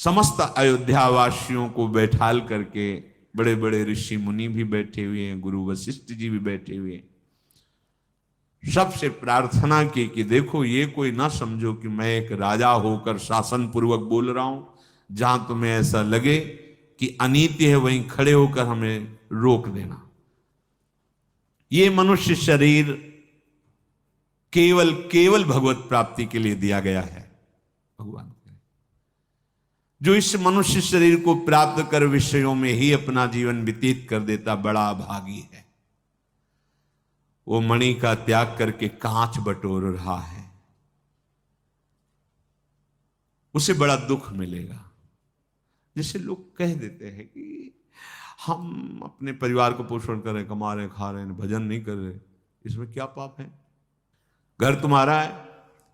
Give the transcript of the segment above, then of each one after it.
समस्त अयोध्या वासियों को बैठाल करके, बड़े बड़े ऋषि मुनि भी बैठे हुए हैं, गुरु वशिष्ठ जी भी बैठे हुए हैं, सबसे प्रार्थना की कि देखो ये कोई ना समझो कि मैं एक राजा होकर शासन पूर्वक बोल रहा हूं, जहां तुम्हें ऐसा लगे कि अनीति है वहीं खड़े होकर हमें रोक देना। ये मनुष्य शरीर केवल केवल भगवत प्राप्ति के लिए दिया गया है। भगवान जो इस मनुष्य शरीर को प्राप्त कर विषयों में ही अपना जीवन व्यतीत कर देता, बड़ा भागी है। वो मणि का त्याग करके कांच बटोर रहा है, उसे बड़ा दुख मिलेगा। जैसे लोग कह देते हैं कि हम अपने परिवार को पोषण कर रहे, कमा रहे, खा रहे, भजन नहीं कर रहे, इसमें क्या पाप है? घर तुम्हारा है,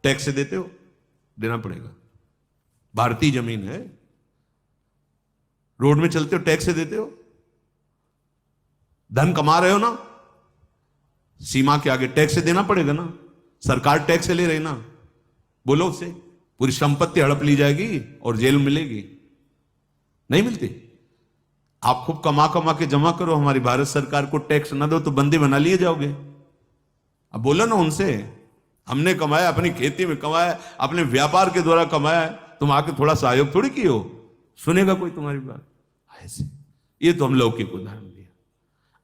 टैक्स देते हो, देना पड़ेगा। भारतीय जमीन है, रोड में चलते हो, टैक्स देते हो। धन कमा रहे हो ना, सीमा के आगे टैक्स देना पड़ेगा ना। सरकार टैक्स ले रही ना, बोलो उसे, पूरी संपत्ति हड़प ली जाएगी और जेल मिलेगी, नहीं मिलती। आप खूब कमा कमा के जमा करो, हमारी भारत सरकार को टैक्स ना दो तो बंदी बना लिए जाओगे। अब बोलो ना उनसे, हमने कमाया, अपनी खेती में कमाया, अपने व्यापार के द्वारा कमाया, तुम आके थोड़ा सहयोग थोड़ी किए हो, सुनेगा कोई तुम्हारी बात? ऐसे ये तो हम लौकिक उदाहरण दिया।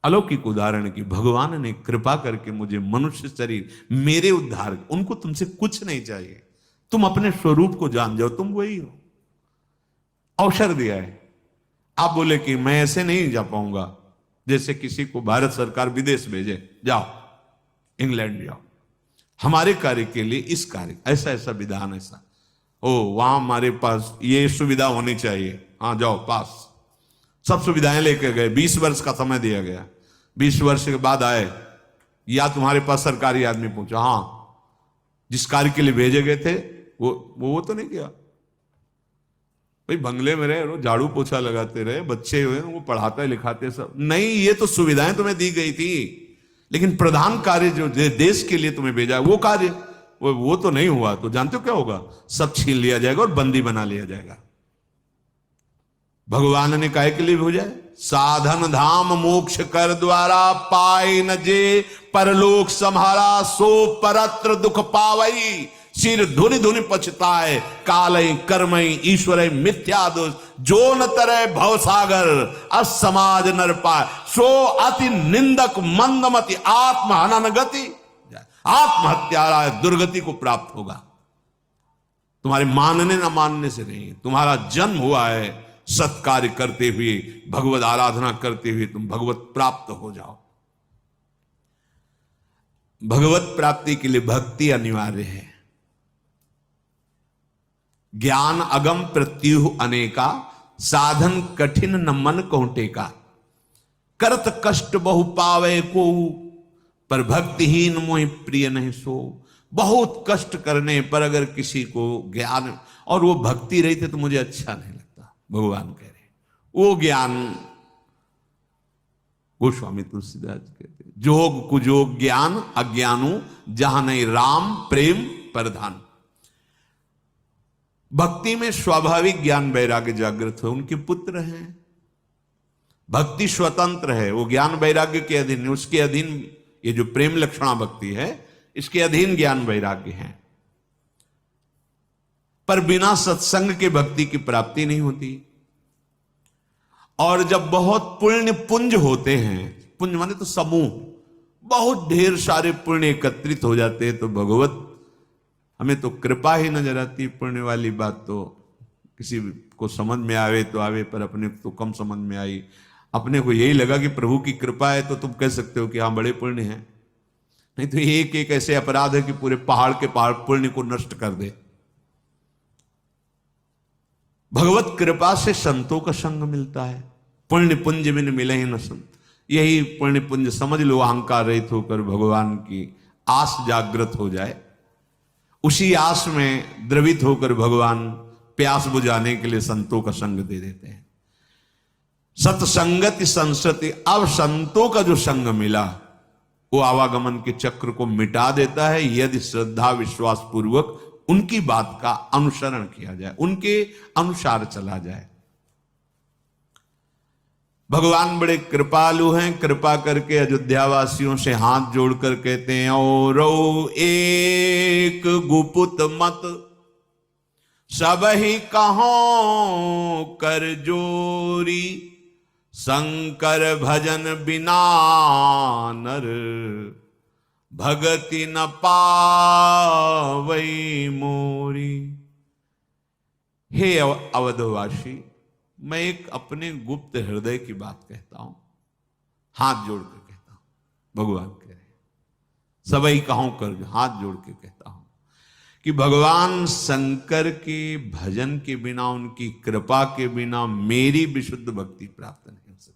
अलौकिक उदाहरण की भगवान ने कृपा करके मुझे मनुष्य शरीर, मेरे उद्धार, उनको तुमसे कुछ नहीं चाहिए, तुम अपने स्वरूप को जान जाओ, तुम वही हो। अवसर दिया है। आप बोले कि मैं ऐसे नहीं जा पाऊंगा, जैसे किसी को भारत सरकार विदेश भेजे, जाओ इंग्लैंड जाओ, हमारे कार्य के लिए इस कार्य ऐसा ऐसा विधान, ऐसा ओ वहां हमारे पास ये सुविधा होनी चाहिए, हाँ जाओ पास, सब सुविधाएं लेकर गए। 20 वर्ष का समय दिया गया, 20 वर्ष के बाद आए, या तुम्हारे पास सरकारी आदमी पहुंचा, हाँ जिस कार्य के लिए भेजे गए थे वो तो नहीं किया। भाई बंगले में रहे, झाड़ू पोछा लगाते रहे, बच्चे हुए वो पढ़ाते लिखाते सब नहीं, ये तो सुविधाएं तुम्हें दी गई थी, लेकिन प्रधान कार्य जो देश के लिए तुम्हें भेजा वो कार्य वो तो नहीं हुआ। तो जानते हो क्या होगा? सब छीन लिया जाएगा और बंदी बना लिया जाएगा। भगवान ने काहे के लिए भेजा है? साधन धाम मोक्ष कर द्वारा पाए न जे परलोक संहारा, सो परत्र दुख पावई, सिर धुनि धुनि पछताए, कालय कर्मय ईश्वर मिथ्या दोष, जो न तरह भवसागर असमाज नर पाए, सो अति निंदक मंदमति आत्महनन गति, आत्महत्या दुर्गति को प्राप्त होगा। तुम्हारे मानने न मानने से नहीं, तुम्हारा जन्म हुआ है सत्कार्य करते हुए, भगवत आराधना करते हुए तुम भगवत प्राप्त हो जाओ। भगवत प्राप्ति के लिए भक्ति अनिवार्य है। ज्ञान अगम प्रत्युह अनेका, साधन कठिन न मन कहूटे का, करत कष्ट बहु पावे को, पर भक्तिहीन मोहि प्रिय नहीं सो। बहुत कष्ट करने पर अगर किसी को ज्ञान और वो भक्ति रही थे तो मुझे अच्छा नहीं लगता। भगवान कह रहे वो ज्ञान, गोस्वामी तुलसीदास कहते जोग कुजोग ज्ञान अज्ञानु, जहां नहीं राम प्रेम प्रधान। भक्ति में स्वाभाविक ज्ञान वैराग्य जागृत हो, उनके पुत्र हैं। भक्ति स्वतंत्र है, वो ज्ञान वैराग्य के अधीन, उसके अधीन ये जो प्रेम लक्षणा भक्ति है इसके अधीन ज्ञान वैराग्य है। पर बिना सत्संग के भक्ति की प्राप्ति नहीं होती। और जब बहुत पुण्य पुंज होते हैं, पुंज माने तो समूह, बहुत ढेर सारे पुण्य एकत्रित हो जाते हैं, तो भगवत हमें तो कृपा ही नजर आती। पुण्य वाली बात तो किसी को समझ में आवे तो आवे, पर अपने तो कम समझ में आई। अपने को यही लगा कि प्रभु की कृपा है तो तुम कह सकते हो कि हाँ बड़े पुण्य हैं, नहीं तो एक एक ऐसे अपराध है कि पूरे पहाड़ के पहाड़ पुण्य को नष्ट कर दे। भगवत कृपा से संतों का संग मिलता है। पुण्य पुंज बिन मिले ही न संत, यही पुण्य पुंज समझ लो। अहंकार रहित होकर भगवान की आस जागृत हो जाए, उसी आस में द्रवित होकर भगवान प्यास बुझाने के लिए संतों का संग दे देते हैं। सत्संगति संसति, अब संतों का जो संग मिला वो आवागमन के चक्र को मिटा देता है, यदि श्रद्धा विश्वास पूर्वक उनकी बात का अनुसरण किया जाए, उनके अनुसार चला जाए। भगवान बड़े कृपालु हैं, कृपा करके अयोध्या वासियों से हाथ जोड़कर कहते हैं, और एक गुपुत मत सब ही कहो कर जोरी, शंकर भजन बिना नर भगति न पावई मोरी। हे अवधवासी, मैं एक अपने गुप्त हृदय की बात कहता हूं, हाथ जोड़कर कहता हूं। भगवान कह रहे सबई कहूं कर, हाथ जोड़ के कहता हूं कि भगवान शंकर के भजन के बिना, उनकी कृपा के बिना मेरी विशुद्ध भक्ति प्राप्त नहीं हो सकती।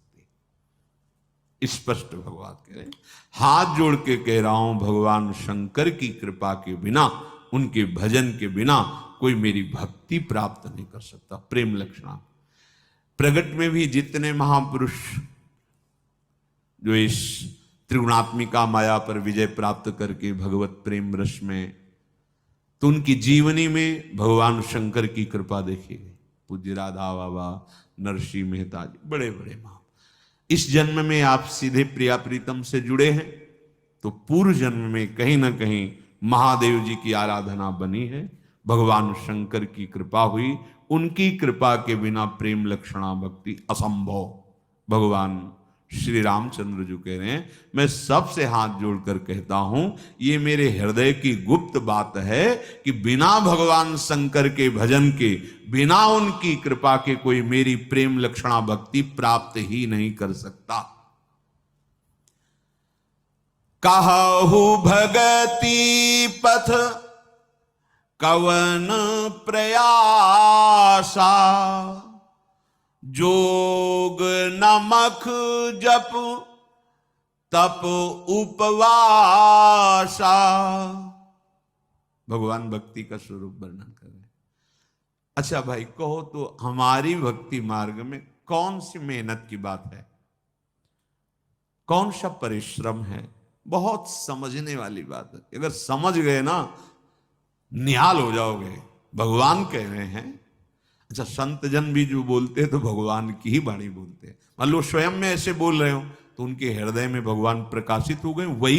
स्पष्ट भगवान कह रहे, हाथ जोड़ के कह रहा हूं, भगवान शंकर की कृपा के बिना, उनके भजन के बिना कोई मेरी भक्ति प्राप्त नहीं कर सकता। प्रेम लक्षणा प्रगट में भी जितने महापुरुष जो इस त्रिगुणात्मिका माया पर विजय प्राप्त करके भगवत प्रेम रस में, तो उनकी जीवनी में भगवान शंकर की कृपा देखी गई। पूज्य राधा बाबा, नरसिंह मेहता जी, बड़े बड़े महा। इस जन्म में आप सीधे प्रिया प्रीतम से जुड़े हैं, तो पूर्व जन्म में कहीं ना कहीं महादेव जी की आराधना बनी है, भगवान शंकर की कृपा हुई। उनकी कृपा के बिना प्रेम लक्षणा भक्ति असंभव। भगवान श्री रामचंद्र जी कह रहे हैं, मैं सबसे हाथ जोड़कर कहता हूं, ये मेरे हृदय की गुप्त बात है कि बिना भगवान शंकर के भजन के, बिना उनकी कृपा के कोई मेरी प्रेम लक्षणा भक्ति प्राप्त ही नहीं कर सकता। कहु भगति पथ कवन प्रयासा, जोग नमक जप तप उपवासा। भगवान भक्ति का स्वरूप वर्णन कर रहे हैं। अच्छा भाई, कहो तो हमारी भक्ति मार्ग में कौन सी मेहनत की बात है, कौन सा परिश्रम है? बहुत समझने वाली बात है। अगर समझ गए ना, निहाल हो जाओगे। भगवान कह रहे हैं। अच्छा, संत जन भी जो बोलते हैं तो भगवान की ही वाणी बोलते हैं। मान लो स्वयं में ऐसे बोल रहे हो तो उनके हृदय में भगवान प्रकाशित हो गए, वही